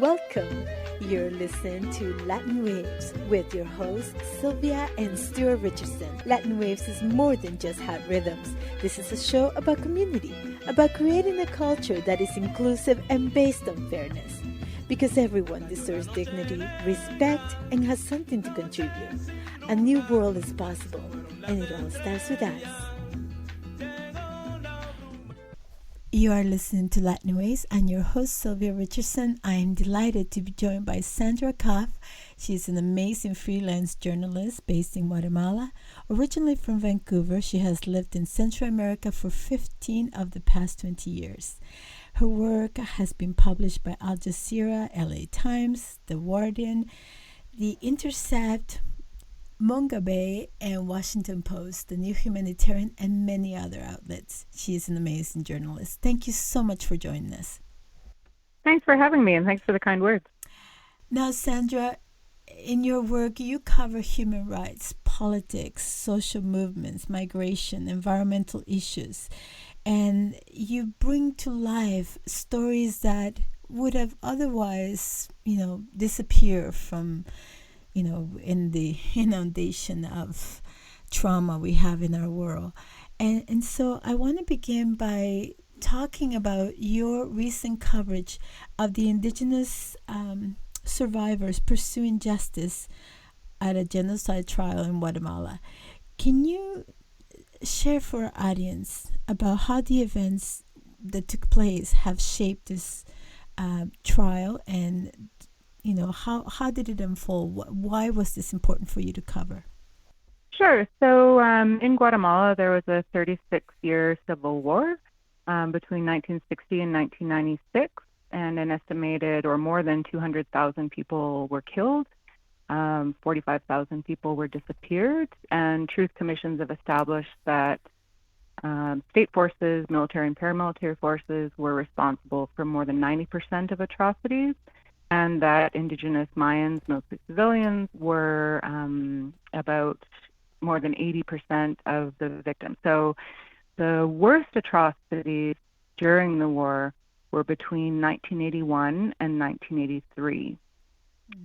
Welcome. You're listening to Latin Waves with your hosts Sylvia and Sandra Richardson. Latin Waves is more than just hot rhythms. This is a show about community, about creating a culture that is inclusive and based on fairness. Because everyone deserves dignity, respect, and has something to contribute. A new world is possible, and it all starts with us. You are listening to Latin Ways. I'm your host, Sylvia Richardson. I am delighted to be joined by Sandra Cuffe. She's an amazing freelance journalist based in Guatemala. Originally from Vancouver, she has lived in Central America for 15 of the past 20 years. Her work has been published by Al Jazeera, LA Times, The Guardian, The Intercept, Mongabay, and Washington Post, The New Humanitarian, and many other outlets. She is an amazing journalist. Thank you so much for joining us. Thanks for having me, and thanks for the kind words. Now, Sandra, in your work, you cover human rights, politics, social movements, migration, environmental issues, and you bring to life stories that would have otherwise, disappear from in the inundation of trauma we have in our world. And so I want to begin by talking about your recent coverage of the indigenous survivors pursuing justice at a genocide trial in Guatemala. Can you share for our audience about how the events that took place have shaped this trial, and how did it unfold? Why was this important for you to cover? Sure. So in Guatemala, there was a 36-year civil war between 1960 and 1996, and an estimated or more than 200,000 people were killed. 45,000 people were disappeared, and truth commissions have established that state forces, military and paramilitary forces, were responsible for more than 90% of atrocities, and that indigenous Mayans, mostly civilians, were about more than 80% of the victims. So the worst atrocities during the war were between 1981 and 1983.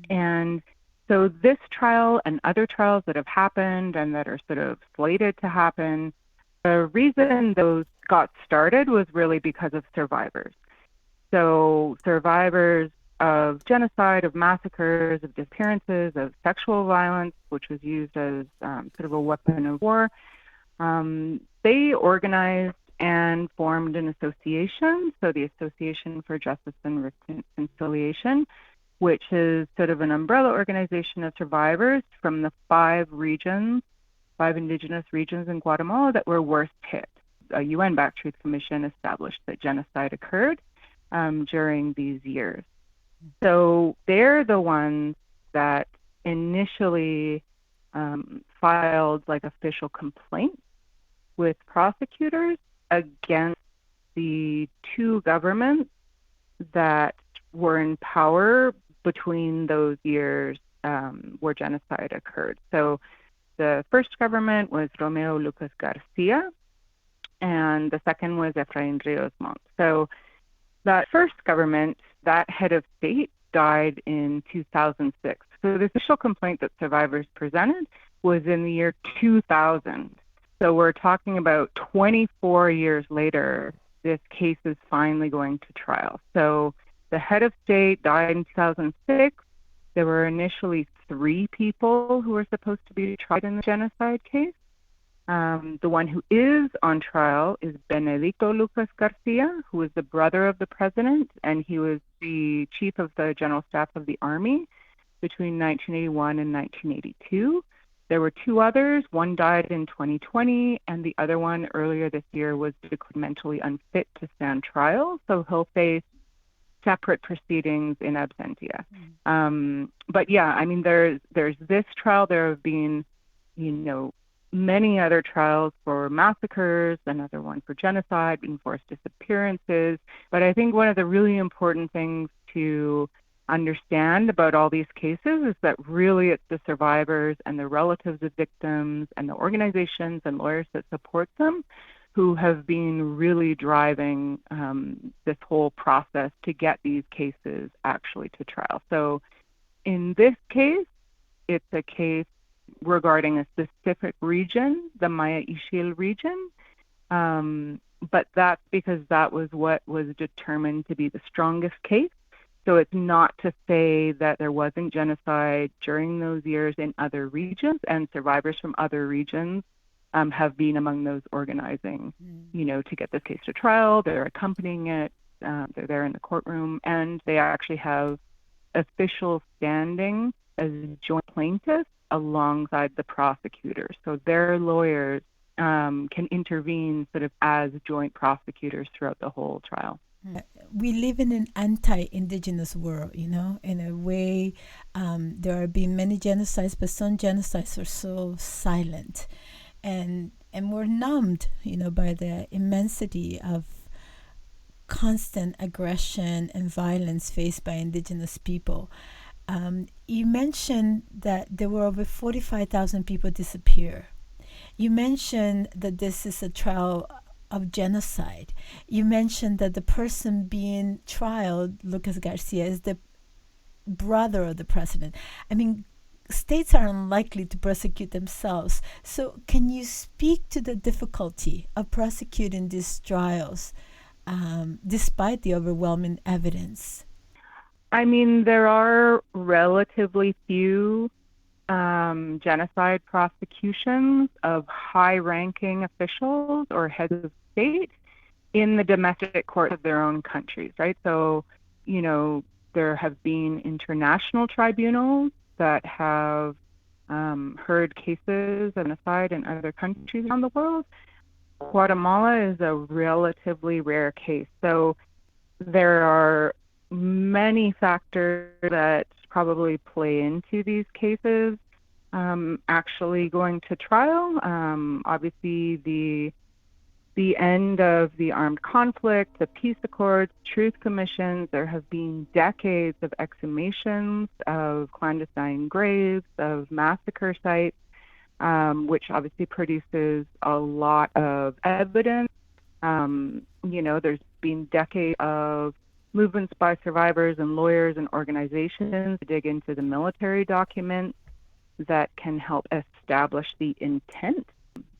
And so this trial and other trials that have happened and that are sort of slated to happen, the reason those got started was really because of survivors. So survivors of genocide, of massacres, of disappearances, of sexual violence, which was used as sort of a weapon of war, they organized and formed an association, so the Association for Justice and Reconciliation, which is sort of an umbrella organization of survivors from the five indigenous regions in Guatemala that were worst hit. A UN-backed Truth Commission established that genocide occurred during these years. So they're the ones that initially filed official complaints with prosecutors against the two governments that were in power between those years where genocide occurred. So the first government was Manuel Lucas Garcia, and the second was Efraín Ríos Montt. So that first government, that head of state, died in 2006. So the official complaint that survivors presented was in the year 2000. So we're talking about 24 years later, this case is finally going to trial. So the head of state died in 2006. There were initially 3 people who were supposed to be tried in the genocide case. The one who is on trial is Benedicto Lucas Garcia, who is the brother of the president, and he was the chief of the general staff of the army between 1981 and 1982. There were 2 others. One died in 2020, and the other one earlier this year was declared mentally unfit to stand trial, so he'll face separate proceedings in absentia. But yeah, I mean, there's this trial. There have been, many other trials for massacres, another one for genocide, enforced disappearances. But I think one of the really important things to understand about all these cases is that really it's the survivors and the relatives of victims and the organizations and lawyers that support them who have been really driving this whole process to get these cases actually to trial. So in this case, it's a case regarding a specific region, the Maya Ixil region, but that's because that was what was determined to be the strongest case. So it's not to say that there wasn't genocide during those years in other regions, and survivors from other regions have been among those organizing, to get this case to trial. They're accompanying it. They're there in the courtroom, and they actually have official standing as joint plaintiffs alongside the prosecutors. So their lawyers can intervene sort of as joint prosecutors throughout the whole trial. We live in an anti-indigenous world, in a way. There have been many genocides, but some genocides are so silent, and we're numbed, by the immensity of constant aggression and violence faced by indigenous people. You mentioned that there were over 45,000 people disappear. You mentioned that this is a trial of genocide. You mentioned that the person being trialed, Lucas Garcia, is the brother of the president. I mean, states are unlikely to prosecute themselves. So can you speak to the difficulty of prosecuting these trials despite the overwhelming evidence? I mean, there are relatively few genocide prosecutions of high-ranking officials or heads of state in the domestic courts of their own countries, right? So, there have been international tribunals that have heard cases of genocide in other countries around the world. Guatemala is a relatively rare case. So there are many factors that probably play into these cases actually going to trial. Obviously, the end of the armed conflict, the peace accords, truth commissions. There have been decades of exhumations of clandestine graves, of massacre sites, which obviously produces a lot of evidence. There's been decades of movements by survivors and lawyers and organizations to dig into the military documents that can help establish the intent,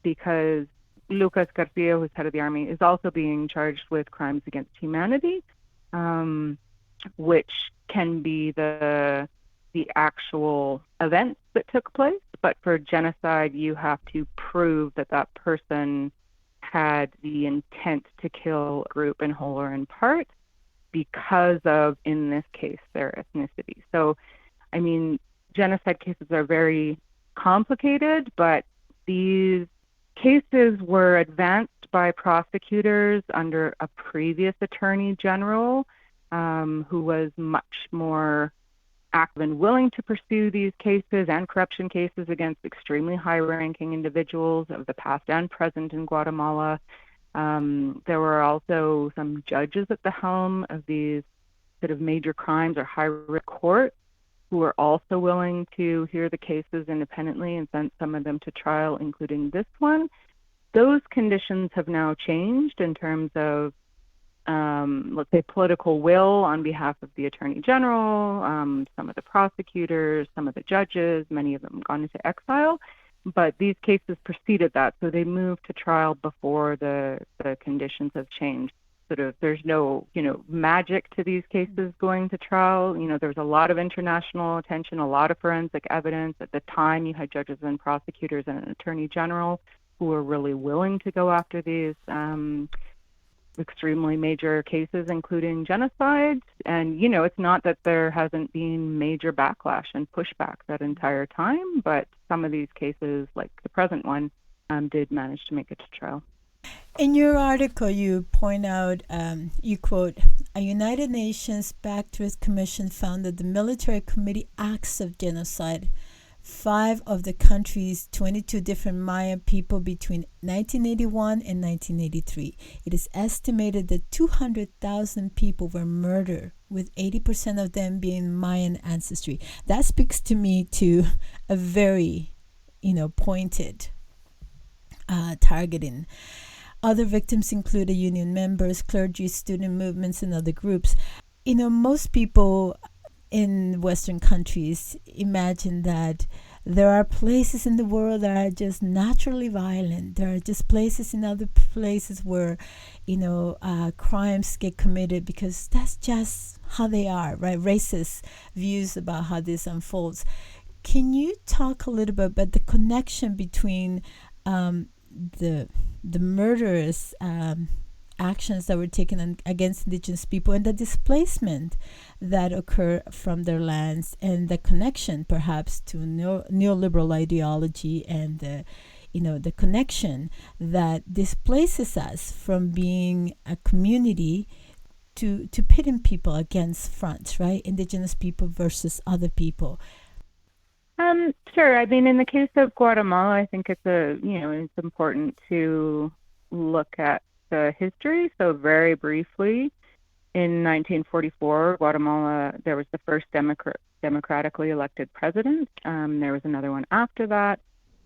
because Lucas Garcia, who's head of the army, is also being charged with crimes against humanity, which can be the actual events that took place. But for genocide, you have to prove that that person had the intent to kill a group in whole or in part because of, in this case, their ethnicity. So, I mean, genocide cases are very complicated, but these cases were advanced by prosecutors under a previous attorney general who was much more active and willing to pursue these cases and corruption cases against extremely high-ranking individuals of the past and present in Guatemala. There were also some judges at the helm of these sort of major crimes or high-risk courts who were also willing to hear the cases independently and sent some of them to trial, including this one. Those conditions have now changed in terms of, let's say, political will on behalf of the Attorney General, some of the prosecutors, some of the judges, many of them have gone into exile. But these cases preceded that, so they moved to trial before the conditions have changed. Sort of, there's no, magic to these cases going to trial. There's a lot of international attention, a lot of forensic evidence. At the time, you had judges and prosecutors and an attorney general who were really willing to go after these extremely major cases, including genocide. And, it's not that there hasn't been major backlash and pushback that entire time, but some of these cases, like the present one, did manage to make it to trial. In your article, you point out, you quote, "A United Nations-backed Truth Commission found that the military committed acts of genocide 5 of the country's 22 different Maya people between 1981 and 1983. It is estimated that 200,000 people were murdered, with 80% of them being Mayan ancestry." That speaks to me to a very, pointed targeting. Other victims included union members, clergy, student movements, and other groups. Most people in Western countries imagine that there are places in the world that are just naturally violent. There are just places in other places where, crimes get committed because that's just how they are, right? Racist views about how this unfolds. Can you talk a little bit about the connection between the murderous actions that were taken against Indigenous people and the displacement that occur from their lands, and the connection perhaps to neoliberal ideology, and the connection that displaces us from being a community to pitting people against fronts, right? Indigenous people versus other people. Sure. I mean, in the case of Guatemala, I think it's important to look at the history. So very briefly, in 1944, Guatemala, there was the first democratically elected president. There was another one after that.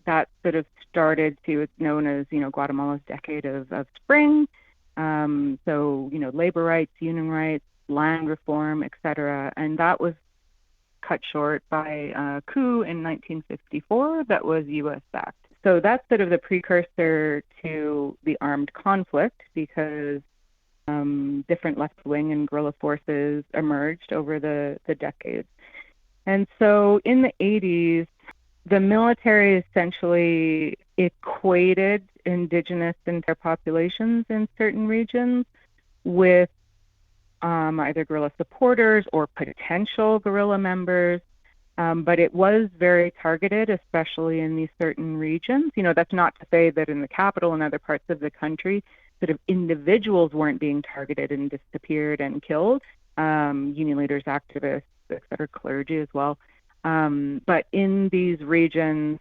That sort of started it's known as, Guatemala's decade of spring. So, labor rights, union rights, land reform, etc. And that was cut short by a coup in 1954 that was U.S.-backed. So that's sort of the precursor to the armed conflict, because different left-wing and guerrilla forces emerged over the decades. And so in the 80s, the military essentially equated indigenous and their populations in certain regions with either guerrilla supporters or potential guerrilla members. But it was very targeted, especially in these certain regions. That's not to say that in the capital and other parts of the country, sort of individuals weren't being targeted and disappeared and killed. Union leaders, activists, etc., clergy as well. But in these regions,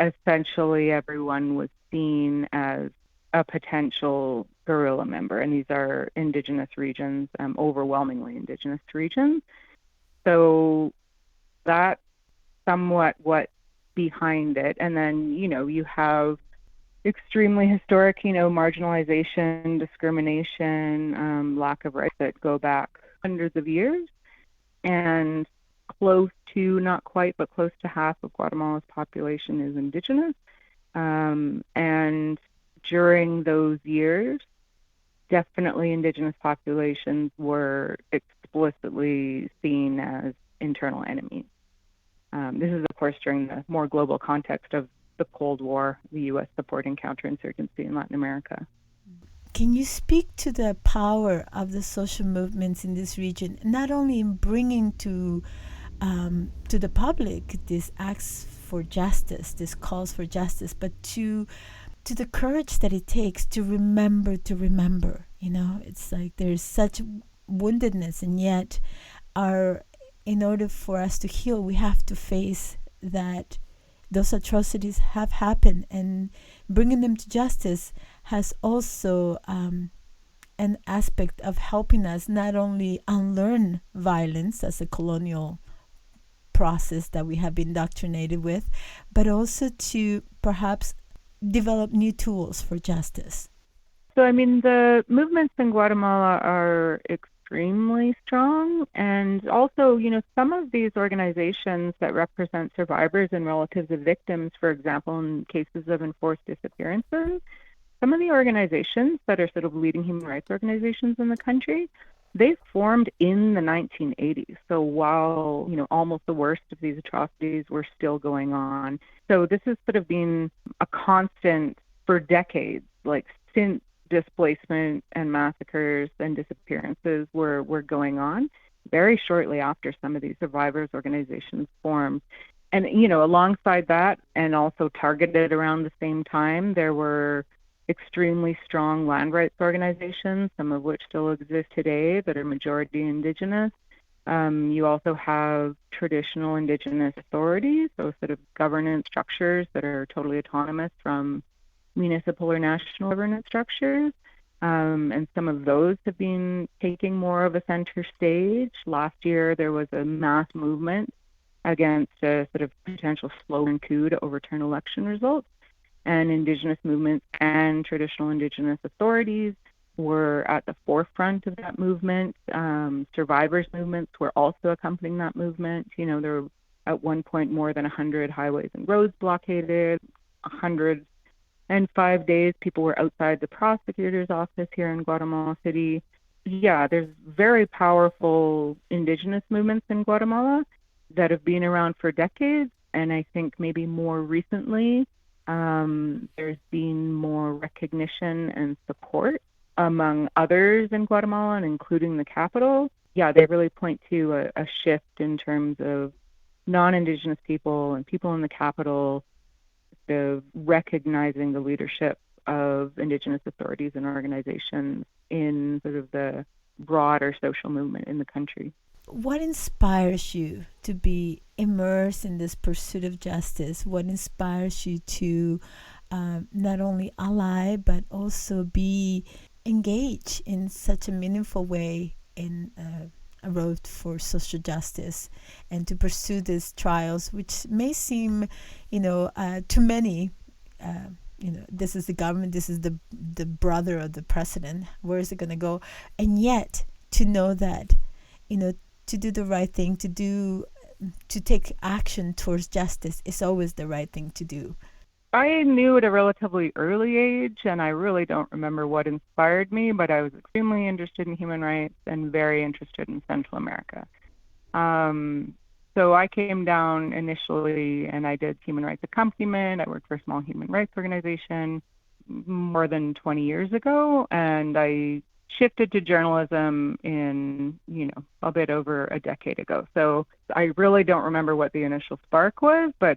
essentially everyone was seen as a potential guerrilla member, and these are indigenous regions, overwhelmingly indigenous regions. So that's somewhat what's behind it. And then, you have extremely historic, marginalization, discrimination, lack of rights that go back hundreds of years. And close to, not quite, but close to half of Guatemala's population is indigenous. And during those years, definitely indigenous populations were explicitly seen as internal enemies. This is, of course, during the more global context of the Cold War, the U.S. supporting counterinsurgency in Latin America. Can you speak to the power of the social movements in this region, not only in bringing to the public these acts for justice, these calls for justice, but to the courage that it takes to remember. It's like there's such woundedness, and yet in order for us to heal, we have to face that those atrocities have happened, and bringing them to justice has also an aspect of helping us not only unlearn violence as a colonial process that we have been indoctrinated with, but also to perhaps develop new tools for justice. So, the movements in Guatemala are extremely strong. And also, some of these organizations that represent survivors and relatives of victims, for example, in cases of enforced disappearances, some of the organizations that are sort of leading human rights organizations in the country, they formed in the 1980s. So while, almost the worst of these atrocities were still going on. So this has sort of been a constant for decades, like since displacement and massacres and disappearances were going on. Very shortly after some of these survivors organizations formed. And, alongside that, and also targeted around the same time, there were extremely strong land rights organizations, some of which still exist today, that are majority indigenous. You also have traditional indigenous authorities, so sort of governance structures that are totally autonomous from municipal or national governance structures. And some of those have been taking more of a center stage. Last year, there was a mass movement against a sort of potential slow coup to overturn election results. and Indigenous movements and traditional Indigenous authorities were at the forefront of that movement. Survivors movements were also accompanying that movement. There were at one point more than 100 highways and roads blockaded. 105 days people were outside the prosecutor's office here in Guatemala City. Yeah, there's very powerful Indigenous movements in Guatemala that have been around for decades. And I think maybe more recently, there's been more recognition and support among others in Guatemala, and including the capital. Yeah, they really point to a shift in terms of non-Indigenous people and people in the capital of recognizing the leadership of Indigenous authorities and organizations in sort of the broader social movement in the country. What inspires you to be immersed in this pursuit of justice? What inspires you to not only ally, but also be engaged in such a meaningful way in a road for social justice, and to pursue these trials, which may seem, to many, this is the government, this is the brother of the president, where is it going to go? And yet to know that, to do the right thing, to take action towards justice is always the right thing to do. I knew at a relatively early age, and I really don't remember what inspired me, but I was extremely interested in human rights and very interested in Central America. So I came down initially and I did human rights accompaniment. I worked for a small human rights organization more than 20 years ago, and I shifted to journalism in, a bit over a decade ago. So I really don't remember what the initial spark was, but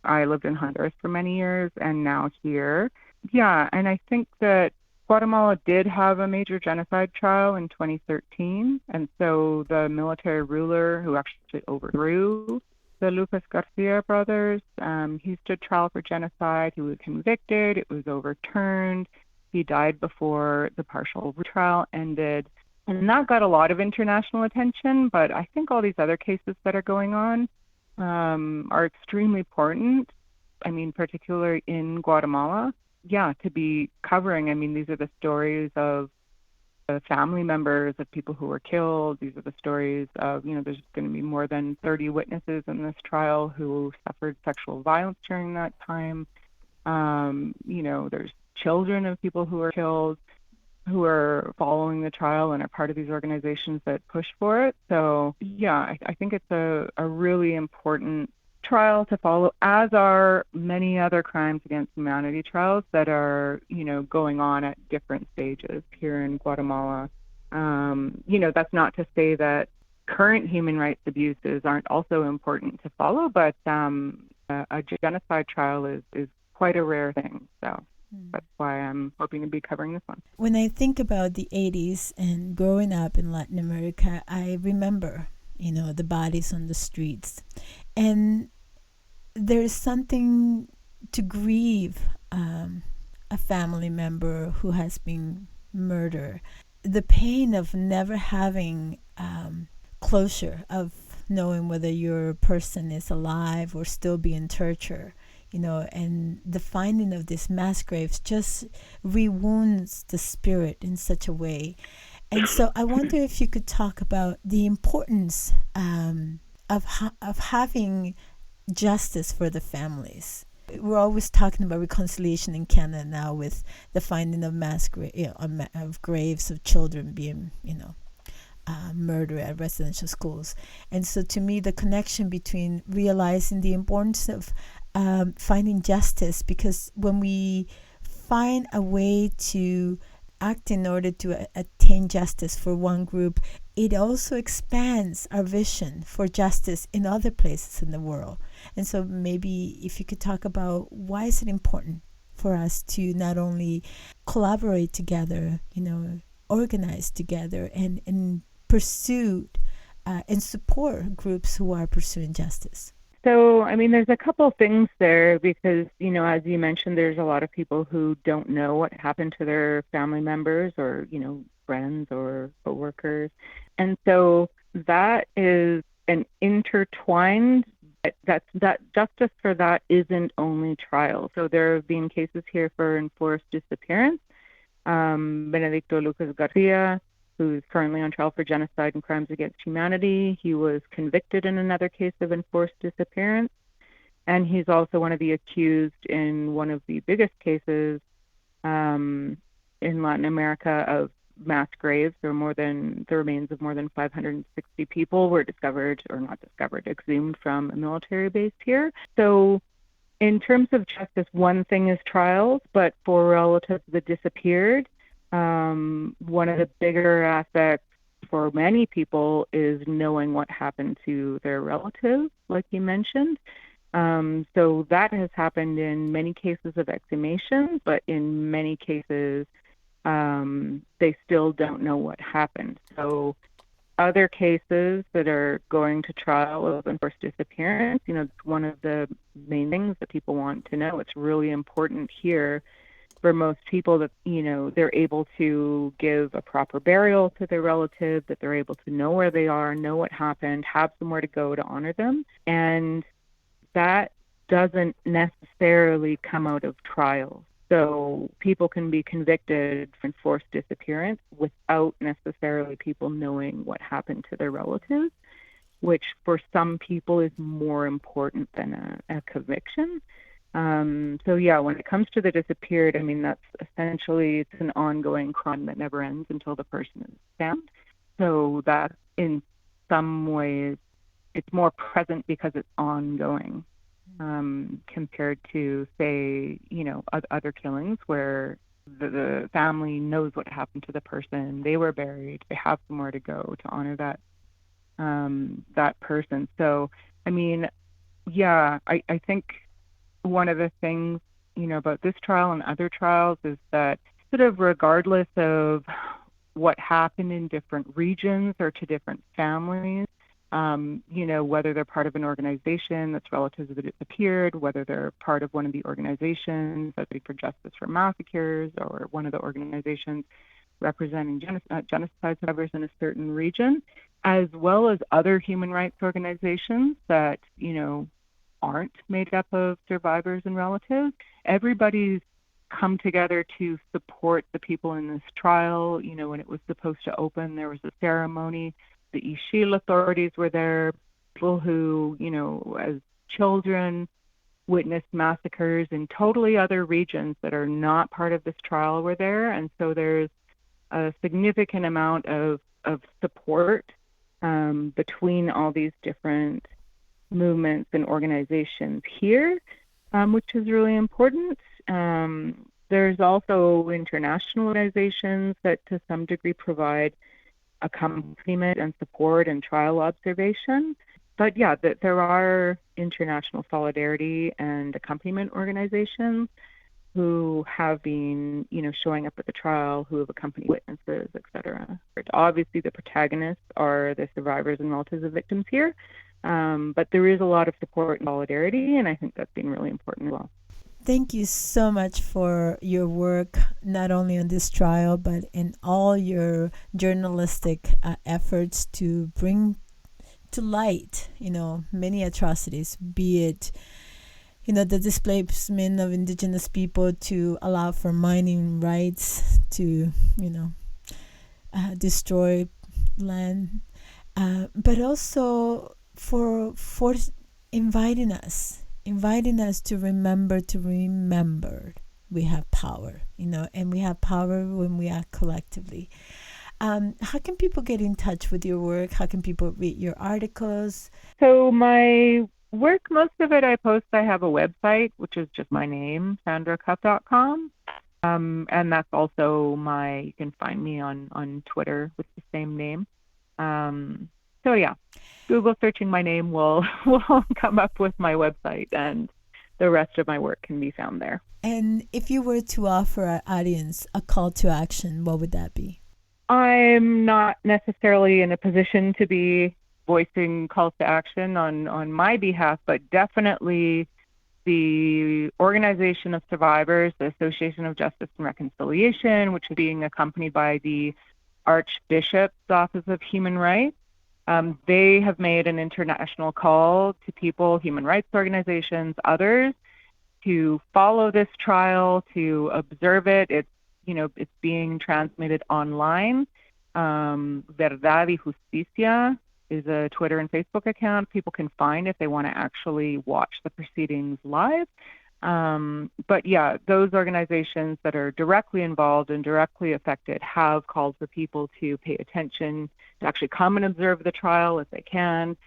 I lived in Honduras for many years and now here. Yeah, and I think that Guatemala did have a major genocide trial in 2013. And so the military ruler who actually overthrew the Lucas Garcia brothers, he stood trial for genocide. He was convicted. It was overturned. He died before the partial trial ended. And that got a lot of international attention. But I think all these other cases that are going on are extremely important. I mean, particularly in Guatemala, to be covering. I mean, these are the stories of family members of people who were killed. These are the stories of, there's going to be more than 30 witnesses in this trial who suffered sexual violence during that time. There's children of people who were killed who are following the trial and are part of these organizations that push for it. So, I think it's a really important trial to follow, as are many other crimes against humanity trials that are, going on at different stages here in Guatemala. That's not to say that current human rights abuses aren't also important to follow, but a genocide trial is quite a rare thing. So that's why I'm hoping to be covering this one. When I think about the 80s and growing up in Latin America, I remember, the bodies on the streets. And there's something to grieve a family member who has been murdered. The pain of never having closure, of knowing whether your person is alive or still being tortured. And the finding of these mass graves just rewounds the spirit in such a way. And so I wonder if you could talk about the importance of having justice for the families. We're always talking about reconciliation in Canada now with the finding of of graves of children being, murdered at residential schools. And so to me, the connection between realizing the importance of finding justice, because when we find a way to act in order to attain justice for one group, it also expands our vision for justice in other places in the world. And so maybe if you could talk about why is it important for us to not only collaborate together, organize together and pursue and support groups who are pursuing justice. So, I mean, there's a couple things there because, as you mentioned, there's a lot of people who don't know what happened to their family members or, friends or coworkers. And so that is an intertwined that justice for that isn't only trial. So there have been cases here for enforced disappearance. Benedicto Lucas Garcia, who's currently on trial for genocide and crimes against humanity, he was convicted in another case of enforced disappearance. And he's also one of the accused in one of the biggest cases in Latin America of mass graves. The remains of more than 560 people were exhumed from a military base here. So in terms of justice, one thing is trials, but for relatives that disappeared, one of the bigger aspects for many people is knowing what happened to their relatives, like you mentioned. So that has happened in many cases of exhumation, but in many cases, they still don't know what happened. So other cases that are going to trial of enforced disappearance, it's one of the main things that people want to know. It's really important here for most people that, they're able to give a proper burial to their relative, that they're able to know where they are, know what happened, have somewhere to go to honor them. And that doesn't necessarily come out of trials. So people can be convicted for enforced disappearance without necessarily people knowing what happened to their relatives, which for some people is more important than a conviction. So yeah, when it comes to the disappeared, that's essentially, it's an ongoing crime that never ends until the person is found. So that in some ways, it's more present because it's ongoing, compared to, say, other killings where the family knows what happened to the person, they were buried, they have somewhere to go to honor that person. So, I think one of the things, about this trial and other trials is that sort of regardless of what happened in different regions or to different families, whether they're part of an organization that's relatives that disappeared, whether they're part of one of the organizations that for Justice for Massacres or one of the organizations representing genocide survivors in a certain region, as well as other human rights organizations that, aren't made up of survivors and relatives. Everybody's come together to support the people in this trial. When it was supposed to open, there was a ceremony. The Ixil authorities were there, people who, as children witnessed massacres in totally other regions that are not part of this trial were there. And so there's a significant amount of support between all these different movements and organizations here, which is really important. There's also international organizations that to some degree provide accompaniment and support and trial observation. But yeah, there are international solidarity and accompaniment organizations who have been, showing up at the trial, who have accompanied witnesses, etc. Obviously, the protagonists are the survivors and relatives of victims here, but there is a lot of support and solidarity, and I think that's been really important as well. Thank you so much for your work, not only on this trial, but in all your journalistic efforts to bring to light, many atrocities, be it, the displacement of indigenous people to allow for mining rights, to, destroy land, but also for inviting us to remember we have power, and we have power when we act collectively. How can people get in touch with your work? How can people read your articles? So my work, most of it I post. I have a website, which is just my name, sandracuffe.com. And that's also you can find me on Twitter with the same name. So yeah, Google searching my name will come up with my website, and the rest of my work can be found there. And if you were to offer our audience a call to action, what would that be? I'm not necessarily in a position to be voicing calls to action on my behalf, but definitely the Organization of Survivors, the Association of Justice and Reconciliation, which is being accompanied by the Archbishop's Office of Human Rights, They have made an international call to people, human rights organizations, others, to follow this trial, to observe it. It's being transmitted online. Verdad y Justicia is a Twitter and Facebook account people can find if they want to actually watch the proceedings live. But yeah, those organizations that are directly involved and directly affected have called for people to pay attention, to actually come and observe the trial if they can,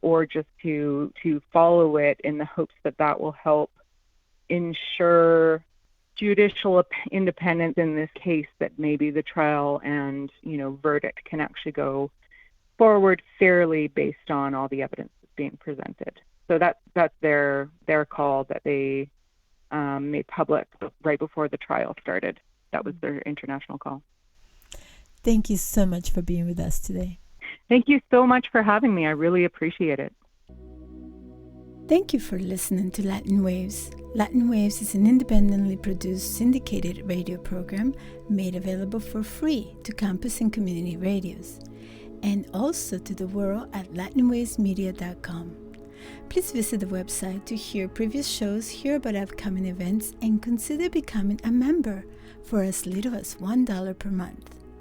or just to follow it in the hopes that that will help ensure judicial independence in this case, that maybe the trial and verdict can actually go forward fairly based on all the evidence that's being presented. So that's their call that they made public right before the trial started. That was their international call. Thank you so much for being with us today. Thank you so much for having me. I really appreciate it. Thank you for listening to Latin Waves. Latin Waves is an independently produced syndicated radio program made available for free to campus and community radios, and also to the world at latinwavesmedia.com. Please visit the website to hear previous shows, hear about upcoming events, and consider becoming a member for as little as $1 per month.